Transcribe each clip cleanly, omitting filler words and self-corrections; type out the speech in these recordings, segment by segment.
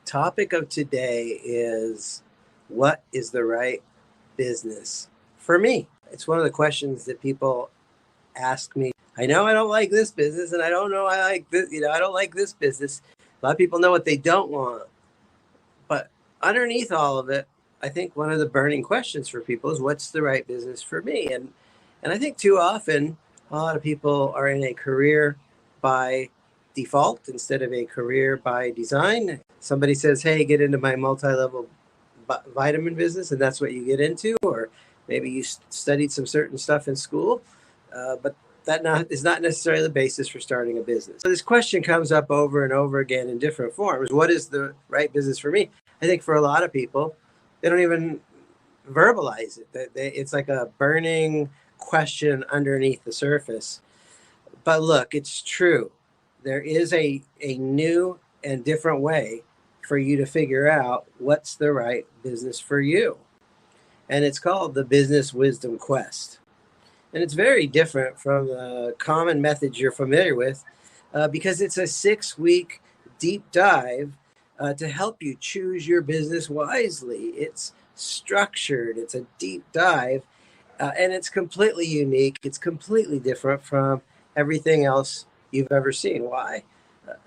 Topic of today is, what is the right business for me? It's one of the questions that people ask me. I know I don't like this business, and I don't know I like this, I don't like this business. A lot of people know what they don't want. But underneath all of it, I think one of the burning questions for people is, what's the right business for me? And I think too often a lot of people are in a career by default instead of a career by design. Somebody says, "Hey, get into my multi-level vitamin business," and that's what you get into, or maybe you studied some certain stuff in school, but is not necessarily the basis for starting a business. So this question comes up over and over again in different forms. What is the right business for me? I think for a lot of people, they don't even verbalize it. It's like a burning question underneath the surface. But look, it's true. There is a new and different way for you to figure out what's the right business for you. And it's called the Business Wisdom Quest. And it's very different from the common methods you're familiar with, because it's a 6-week deep dive to help you choose your business wisely. It's structured, it's a deep dive, and it's completely unique. It's completely different from everything else you've ever seen. Why?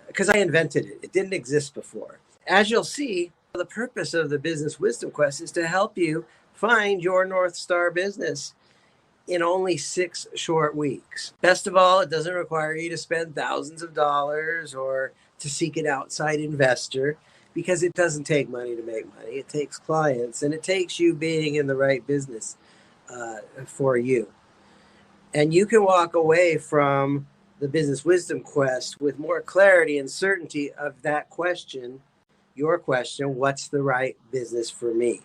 Because I invented it. It didn't exist before. As you'll see, the purpose of the Business Wisdom Quest is to help you find your North Star business in only 6 short weeks. Best of all, it doesn't require you to spend thousands of dollars or to seek an outside investor, because it doesn't take money to make money. It takes clients, and it takes you being in the right business for you. And you can walk away from the Business Wisdom Quest with more clarity and certainty of that question, your question, what's the right business for me?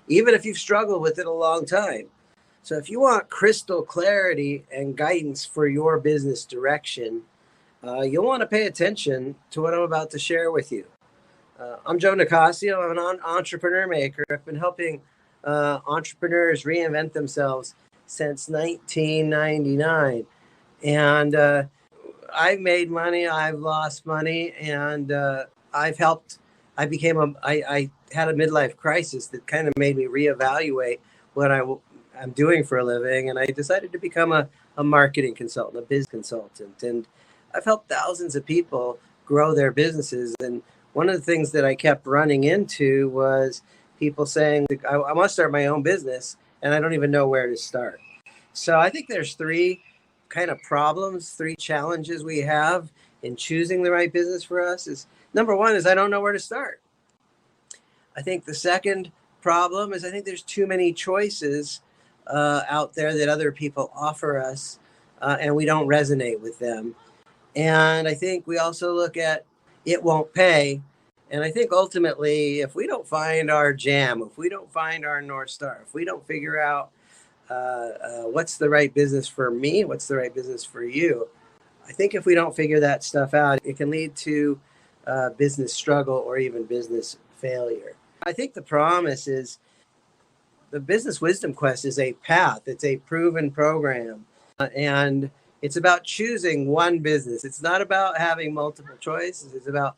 Even if you've struggled with it a long time. So if you want crystal clarity and guidance for your business direction, you'll want to pay attention to what I'm about to share with you. I'm Joe Nicassio. I'm an entrepreneur maker. I've been helping entrepreneurs reinvent themselves since 1999. And I've made money, I've lost money, and I had a midlife crisis that kind of made me reevaluate what I'm doing for a living, and I decided to become a marketing consultant, a biz consultant, and I've helped thousands of people grow their businesses. And one of the things that I kept running into was people saying, I want to start my own business, and I don't even know where to start. So I think there's 3 kind of problems, 3 challenges we have in choosing the right business for us. Is number 1 is I don't know where to start. I think the second problem is I think there's too many choices out there that other people offer us, and we don't resonate with them. And I think we also look at it won't pay. And I think ultimately, if we don't find our jam, if we don't find our North Star, if we don't figure out what's the right business for me, what's the right business for you, I think if we don't figure that stuff out, it can lead to business struggle or even business failure. I think the promise is the Business Wisdom Quest is a path. It's a proven program. And it's about choosing one business. It's not about having multiple choices. It's about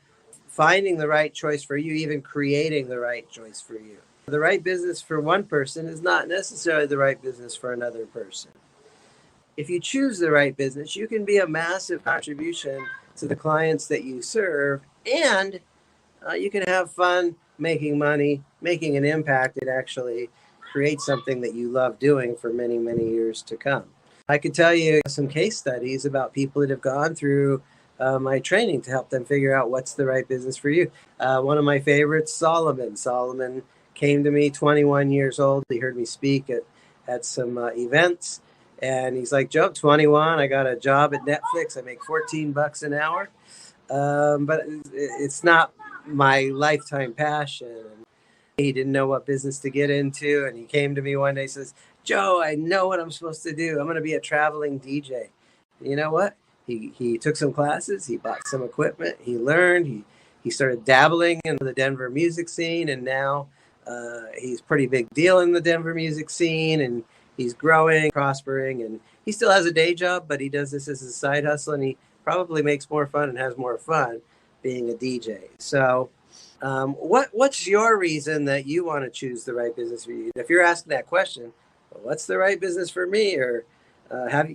finding the right choice for you, even creating the right choice for you. The right business for one person is not necessarily the right business for another person. If you choose the right business, you can be a massive contribution to the clients that you serve, and you can have fun making money, making an impact, and actually create something that you love doing for many, many years to come. I could tell you some case studies about people that have gone through my training to help them figure out what's the right business for you. One of my favorites, Solomon. Solomon came to me 21 years old. He heard me speak at some events. And he's like, "Joe, 21, I got a job at Netflix. I make $14 an hour. But it's not my lifetime passion." He didn't know what business to get into. And he came to me one day and says, "Joe, I know what I'm supposed to do. I'm going to be a traveling DJ." You know what? He took some classes. He bought some equipment. He learned. He started dabbling in the Denver music scene. And now he's a pretty big deal in the Denver music scene. And he's growing, prospering. And he still has a day job, but he does this as a side hustle. And he probably makes more fun and has more fun being a DJ. So What's your reason that you want to choose the right business for you? If you're asking that question, well, what's the right business for me? Or have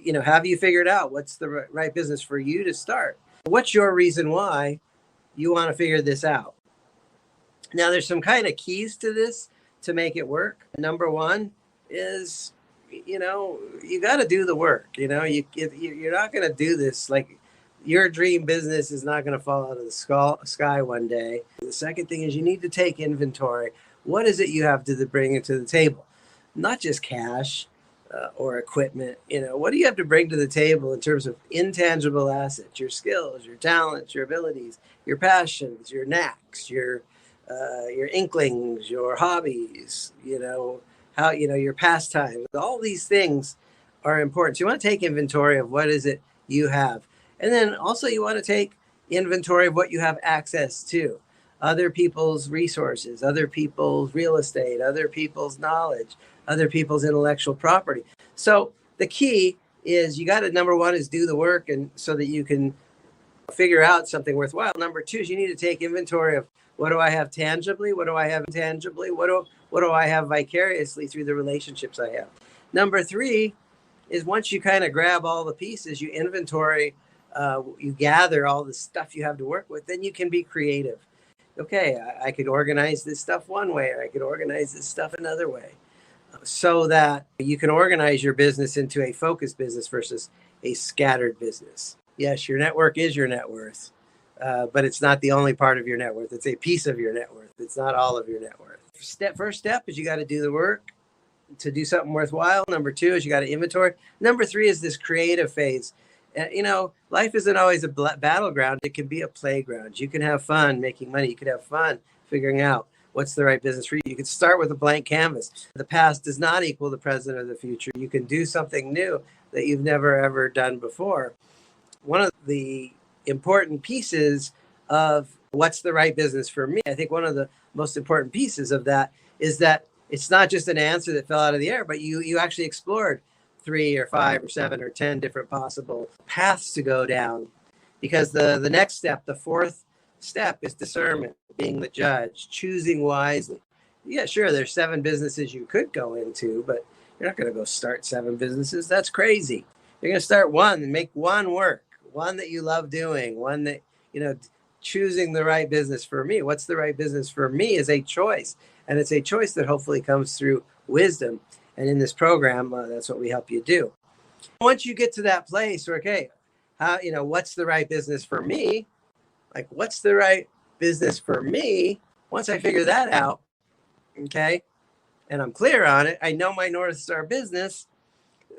you figured out what's the right business for you to start? What's your reason why you want to figure this out? Now, there's some kind of keys to this to make it work. Number one is, you got to do the work. You're not going to do this like your dream business is not going to fall out of the sky one day. The second thing is you need to take inventory. What is it you have to bring to the table? Not just cash or equipment. What do you have to bring to the table in terms of intangible assets, your skills, your talents, your abilities, your passions, your knacks, your inklings, your hobbies, your pastimes. All these things are important. So you want to take inventory of what is it you have. And then also you want to take inventory of what you have access to. Other people's resources, other people's real estate, other people's knowledge, other people's intellectual property. So the key is you got to, number one is do the work, and so that you can figure out something worthwhile. Number two is you need to take inventory of what do I have tangibly? What do I have intangibly? What do I have vicariously through the relationships I have? Number three is once you kind of grab all the pieces, you inventory, you gather all the stuff you have to work with, then you can be creative. Okay, I could organize this stuff one way, or I could organize this stuff another way, so that you can organize your business into a focused business versus a scattered business. Yes, your network is your net worth, but it's not the only part of your net worth. It's a piece of your net worth. It's not all of your net worth. First step is you got to do the work to do something worthwhile. Number two is you got to inventory. Number three is this creative phase. Life isn't always a battleground. It can be a playground. You can have fun making money. You can have fun figuring out what's the right business for you. You can start with a blank canvas. The past does not equal the present or the future. You can do something new that you've never, ever done before. One of the important pieces of what's the right business for me, I think one of the most important pieces of that is that it's not just an answer that fell out of the air, but you actually explored 3 or 5 or 7 or 10 different possible paths to go down. Because the next step, the fourth step, is discernment, being the judge, choosing wisely. Yeah, sure, there's 7 businesses you could go into, but you're not going to go start 7 businesses. That's crazy. You're going to start one and make one work, one that you love doing, one that, choosing the right business for me. What's the right business for me is a choice. And it's a choice that hopefully comes through wisdom. And in this program, that's what we help you do. Once you get to that place, okay, what's the right business for me? Like, what's the right business for me? Once I figure that out, okay, and I'm clear on it, I know my North Star business,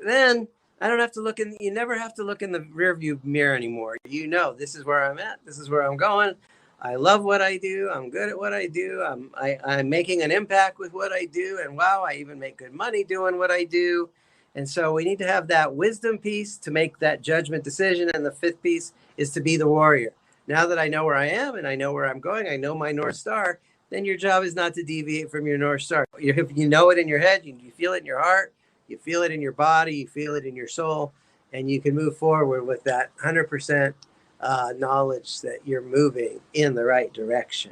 then I don't have to you never have to look in the rearview mirror anymore. This is where I'm at. This is where I'm going. I love what I do. I'm good at what I do. I'm making an impact with what I do. And wow, I even make good money doing what I do. And so we need to have that wisdom piece to make that judgment decision. And the fifth piece is to be the warrior. Now that I know where I am and I know where I'm going, I know my North Star, then your job is not to deviate from your North Star. If you know it in your head, you feel it in your heart, you feel it in your body, you feel it in your soul, and you can move forward with that 100% knowledge that you're moving in the right direction.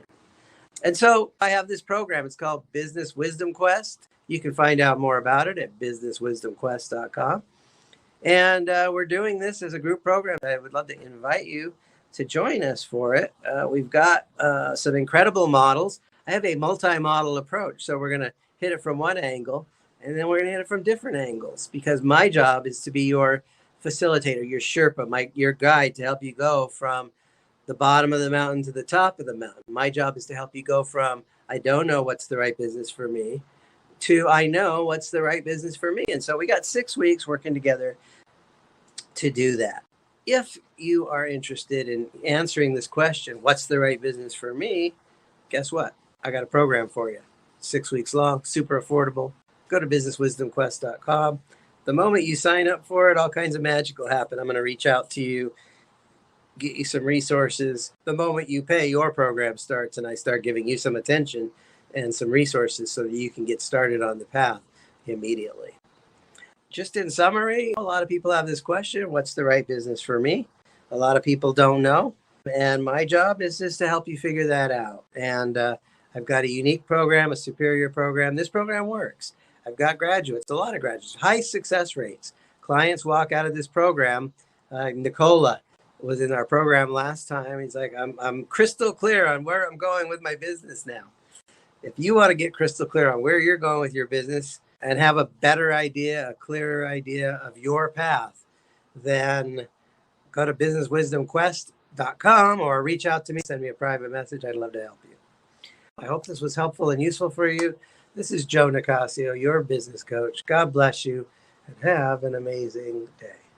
And so I have this program. It's called Business Wisdom Quest. You can find out more about it at businesswisdomquest.com. And we're doing this as a group program. I would love to invite you to join us for it. We've got some incredible models. I have a multi-model approach. So we're going to hit it from one angle, and then we're going to hit it from different angles, because my job is to be your facilitator, your Sherpa, your guide, to help you go from the bottom of the mountain to the top of the mountain. My job is to help you go from I don't know what's the right business for me to I know what's the right business for me. And so we got 6 weeks working together to do that. If you are interested in answering this question, what's the right business for me? Guess what? I got a program for you. 6 weeks long, super affordable. Go to businesswisdomquest.com. The moment you sign up for it, all kinds of magic will happen. I'm going to reach out to you, get you some resources. The moment you pay, your program starts, and I start giving you some attention and some resources so that you can get started on the path immediately. Just in summary, a lot of people have this question, what's the right business for me? A lot of people don't know. And my job is just to help you figure that out. And I've got a unique program, a superior program. This program works. I've got graduates, a lot of graduates, high success rates. Clients walk out of this program. Nicola was in our program last time. He's like, I'm crystal clear on where I'm going with my business now. If you want to get crystal clear on where you're going with your business and have a better idea, a clearer idea of your path, then go to businesswisdomquest.com or reach out to me, send me a private message. I'd love to help you. I hope this was helpful and useful for you. This is Joe Nicassio, your business coach. God bless you and have an amazing day.